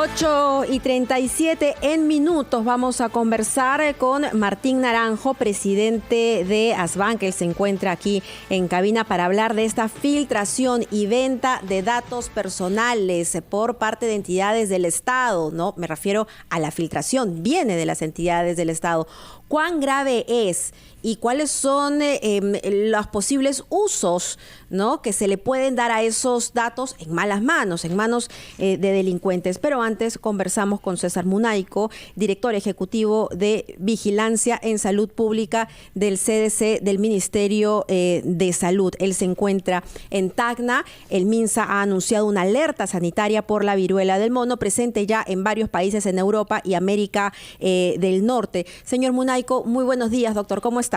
8:37 en minutos vamos a conversar con Martín Naranjo, presidente de ASBAN, que él se encuentra aquí en cabina para hablar de esta filtración y venta de datos personales por parte de entidades del Estado, ¿no? Me refiero a la filtración, viene de las entidades del Estado. ¿Cuán grave es y cuáles son los posibles usos, ¿no?, que se le pueden dar a esos datos en malas manos, en manos de delincuentes? Pero antes conversamos con César Munaico, director ejecutivo de Vigilancia en Salud Pública del CDC, del Ministerio de Salud. Él se encuentra en Tacna. El MINSA ha anunciado una alerta sanitaria por la viruela del mono, presente ya en varios países en Europa y América del Norte. Señor Munaico, muy buenos días, doctor. ¿Cómo está?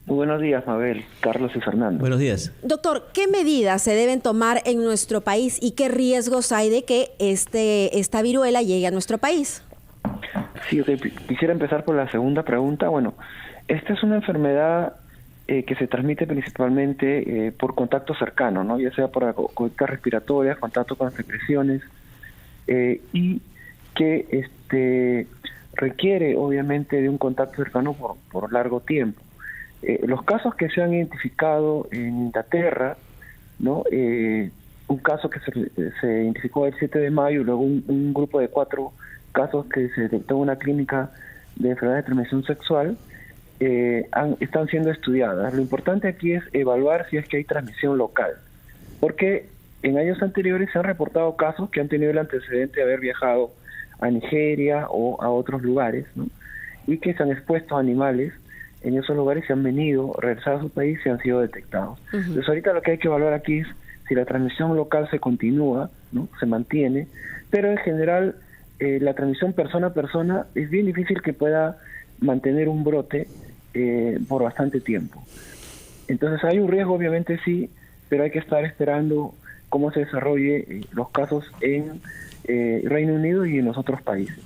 Muy buenos días, Mabel, Carlos y Fernando. Buenos días. Doctor, ¿qué medidas se deben tomar en nuestro país y qué riesgos hay de que esta viruela llegue a nuestro país? Sí, quisiera empezar por la segunda pregunta. Bueno, esta es una enfermedad que se transmite principalmente por contacto cercano, ¿no? Ya sea por conductas respiratorias, contacto con secreciones, y que requiere obviamente de un contacto cercano por largo tiempo. Los casos que se han identificado en Inglaterra, ¿no? Un caso que se identificó el 7 de mayo, luego un grupo de 4 casos que se detectó en una clínica de enfermedad de transmisión sexual, están siendo estudiadas. Lo importante aquí es evaluar si es que hay transmisión local, porque en años anteriores se han reportado casos que han tenido el antecedente de haber viajado a Nigeria o a otros lugares, ¿no? Y que se han expuesto a animales en esos lugares, se han regresado a su país y han sido detectados. Entonces ahorita lo que hay que evaluar aquí es si la transmisión local se continúa, ¿no?, se mantiene, pero en general la transmisión persona a persona es bien difícil que pueda mantener un brote por bastante tiempo. Entonces hay un riesgo, obviamente sí, pero hay que estar esperando cómo se desarrolle los casos en Reino Unido y en los otros países.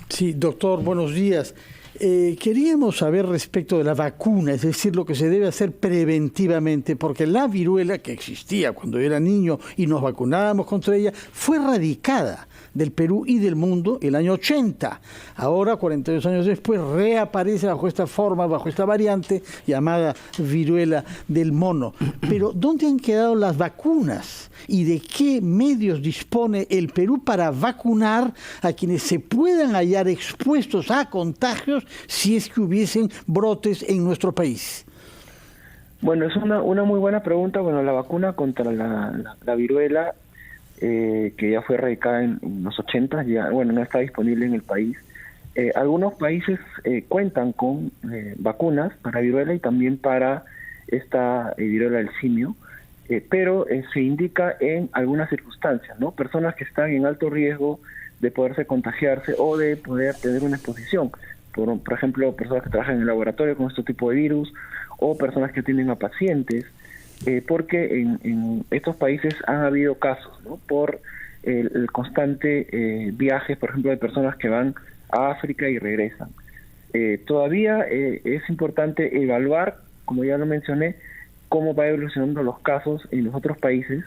Sí, doctor, buenos días. Queríamos saber respecto de la vacuna, es decir, lo que se debe hacer preventivamente, porque la viruela que existía cuando yo era niño y nos vacunábamos contra ella fue erradicada del Perú y del mundo el año 80. Ahora, 42 años después, reaparece bajo esta forma, bajo esta variante llamada viruela del mono. Pero, ¿dónde han quedado las vacunas? ¿Y de qué medios dispone el Perú para vacunar a quienes se puedan hallar expuestos a contagios si es que hubiesen brotes en nuestro país? Bueno, es una muy buena pregunta. Bueno, la vacuna contra la viruela, que ya fue erradicada en los 80, ya, bueno, no está disponible en el país. Algunos países cuentan con vacunas para viruela y también para esta viruela del simio, pero se indica en algunas circunstancias, ¿no? Personas que están en alto riesgo de poderse contagiarse o de poder tener una exposición. Por ejemplo, personas que trabajan en el laboratorio con este tipo de virus o personas que atienden a pacientes, porque en estos países han habido casos, ¿no?, por el constante viaje, por ejemplo, de personas que van a África y regresan. Todavía es importante evaluar, como ya lo mencioné, cómo va evolucionando los casos en los otros países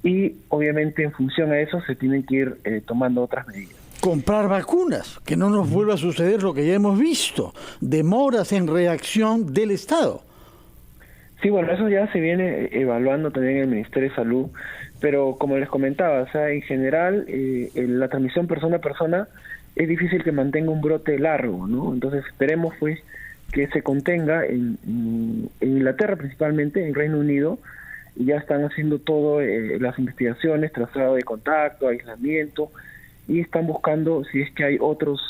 y obviamente en función a eso se tienen que ir tomando otras medidas. Comprar vacunas, que no nos vuelva a suceder lo que ya hemos visto, demoras en reacción del Estado. Sí, bueno, eso ya se viene evaluando también en el Ministerio de Salud, pero como les comentaba, o sea, en general la transmisión persona a persona es difícil que mantenga un brote largo, ¿no? Entonces esperemos pues que se contenga en Inglaterra principalmente, en Reino Unido, y ya están haciendo todo las investigaciones, trazado de contacto, aislamiento, y están buscando si es que hay otros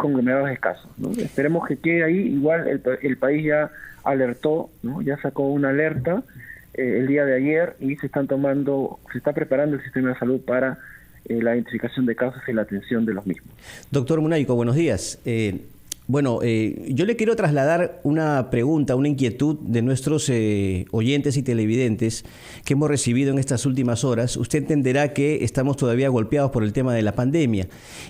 conglomerados de casos, ¿no? Esperemos que quede ahí. Igual el país ya alertó, ¿no?, ya sacó una alerta el día de ayer y se está preparando el sistema de salud para la identificación de casos y la atención de los mismos. Doctor Munaico, buenos días. Yo le quiero trasladar una pregunta, una inquietud de nuestros oyentes y televidentes que hemos recibido en estas últimas horas. Usted entenderá que estamos todavía golpeados por el tema de la pandemia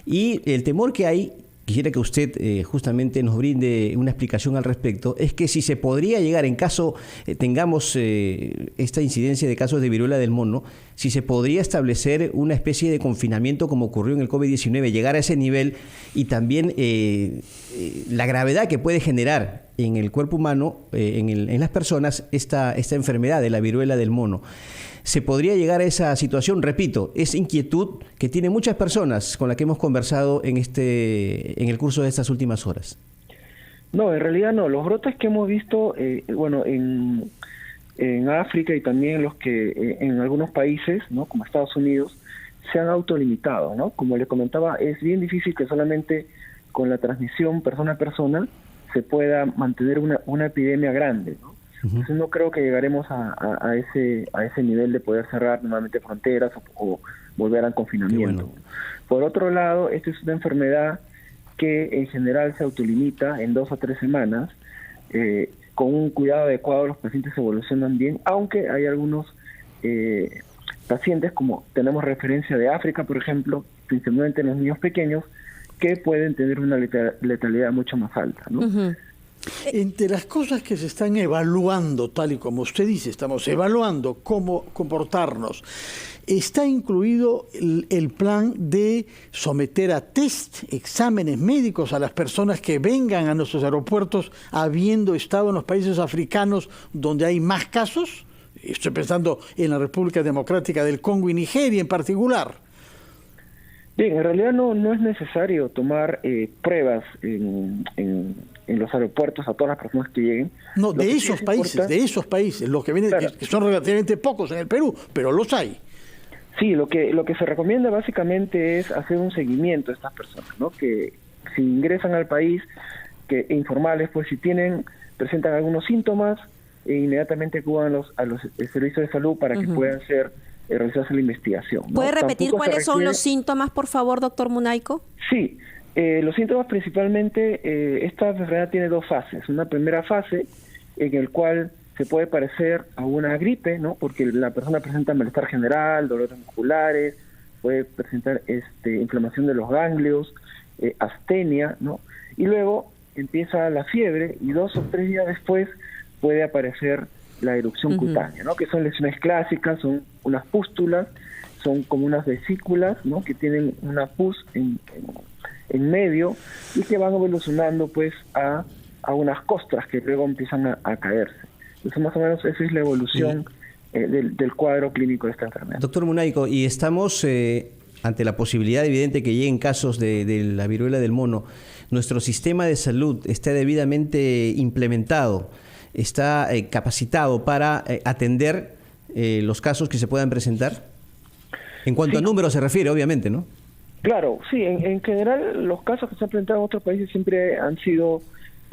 y el temor que hay quisiera que usted justamente nos brinde una explicación al respecto, es que si se podría llegar, en caso tengamos esta incidencia de casos de viruela del mono, si se podría establecer una especie de confinamiento como ocurrió en el COVID-19, llegar a ese nivel, y también la gravedad que puede generar en el cuerpo humano, en las personas, esta enfermedad de la viruela del mono. ¿Se podría llegar a esa situación? Repito, es inquietud que tienen muchas personas con las que hemos conversado en el curso de estas últimas horas. No, en realidad no. Los brotes que hemos visto, en África y también los que en algunos países, ¿no?, como Estados Unidos, se han autolimitado, ¿no? Como le comentaba, es bien difícil que solamente con la transmisión persona a persona se pueda mantener una epidemia grande, ¿no? Entonces no creo que llegaremos a ese nivel de poder cerrar nuevamente fronteras o volver al confinamiento. Bueno. Por otro lado, esta es una enfermedad que en general se autolimita en 2 a 3 semanas. Con un cuidado adecuado los pacientes evolucionan bien, aunque hay algunos pacientes, como tenemos referencia de África, por ejemplo, principalmente en los niños pequeños, que pueden tener una letalidad mucho más alta, ¿no? Entre las cosas que se están evaluando, tal y como usted dice, estamos evaluando cómo comportarnos, está incluido el plan de someter a test, exámenes médicos a las personas que vengan a nuestros aeropuertos habiendo estado en los países africanos donde hay más casos. Estoy pensando en la República Democrática del Congo y Nigeria en particular. Bien, en realidad no es necesario tomar pruebas en los aeropuertos a todas las personas que lleguen. No, de esos países, los que vienen, claro, que son relativamente pocos en el Perú, pero los hay. Sí, lo que se recomienda básicamente es hacer un seguimiento a estas personas, ¿no? Que si ingresan al país, que informales, pues si presentan algunos síntomas, inmediatamente acudan a los servicios de salud para que puedan realizarse la investigación, ¿no? ¿Puede repetir cuáles son los síntomas, por favor, doctor Munaico? Sí, los síntomas principalmente, esta enfermedad tiene 2 fases. Una primera fase en el cual se puede parecer a una gripe, ¿no? Porque la persona presenta malestar general, dolores musculares, puede presentar inflamación de los ganglios, astenia, ¿no? Y luego empieza la fiebre y 2 o 3 días después puede aparecer la erupción cutánea, ¿no? Que son lesiones clásicas, son unas pústulas, son como unas vesículas, ¿no? Que tienen una pus en medio y que van evolucionando pues a unas costras que luego empiezan a caerse. Entonces más o menos esa es la evolución del cuadro clínico de esta enfermedad. Doctor Munaico, y estamos ante la posibilidad evidente que lleguen casos de la viruela del mono. ¿Nuestro sistema de salud está debidamente implementado? ¿Está capacitado para atender los casos que se puedan presentar? En cuanto a números se refiere, obviamente, ¿no? Claro, sí. En general, los casos que se han presentado en otros países siempre han sido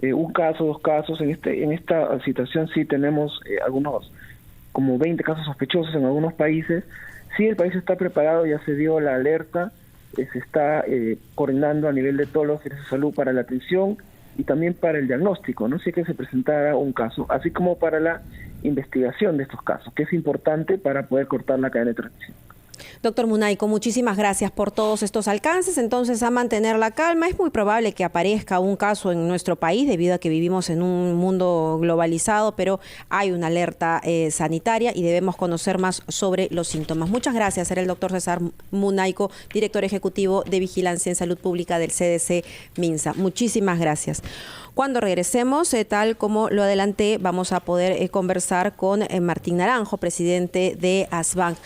un caso, 2 casos. En esta situación sí tenemos algunos, como 20 casos sospechosos en algunos países. Sí, el país está preparado, ya se dio la alerta, se está coordinando a nivel de todos los servicios de salud para la atención y también para el diagnóstico, ¿no? Si es que se presentara un caso, así como para la investigación de estos casos, que es importante para poder cortar la cadena de transmisión. Doctor Munaico, muchísimas gracias por todos estos alcances. Entonces, a mantener la calma. Es muy probable que aparezca un caso en nuestro país debido a que vivimos en un mundo globalizado, pero hay una alerta sanitaria y debemos conocer más sobre los síntomas. Muchas gracias. Era el doctor César Munaico, director ejecutivo de Vigilancia en Salud Pública del CDC Minsa. Muchísimas gracias. Cuando regresemos, tal como lo adelanté, vamos a poder conversar con Martín Naranjo, presidente de Asbank.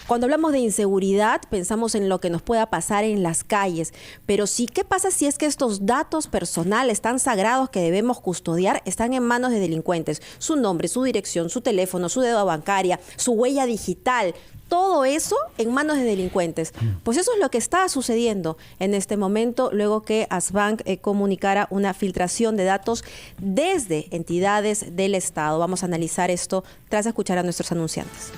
Cuando hablamos de inseguridad, pensamos en lo que nos pueda pasar en las calles, pero sí, ¿qué pasa si es que estos datos personales tan sagrados que debemos custodiar están en manos de delincuentes? Su nombre, su dirección, su teléfono, su deuda bancaria, su huella digital, todo eso en manos de delincuentes. Pues eso es lo que está sucediendo en este momento, luego que Asbank comunicara una filtración de datos desde entidades del Estado. Vamos a analizar esto tras escuchar a nuestros anunciantes.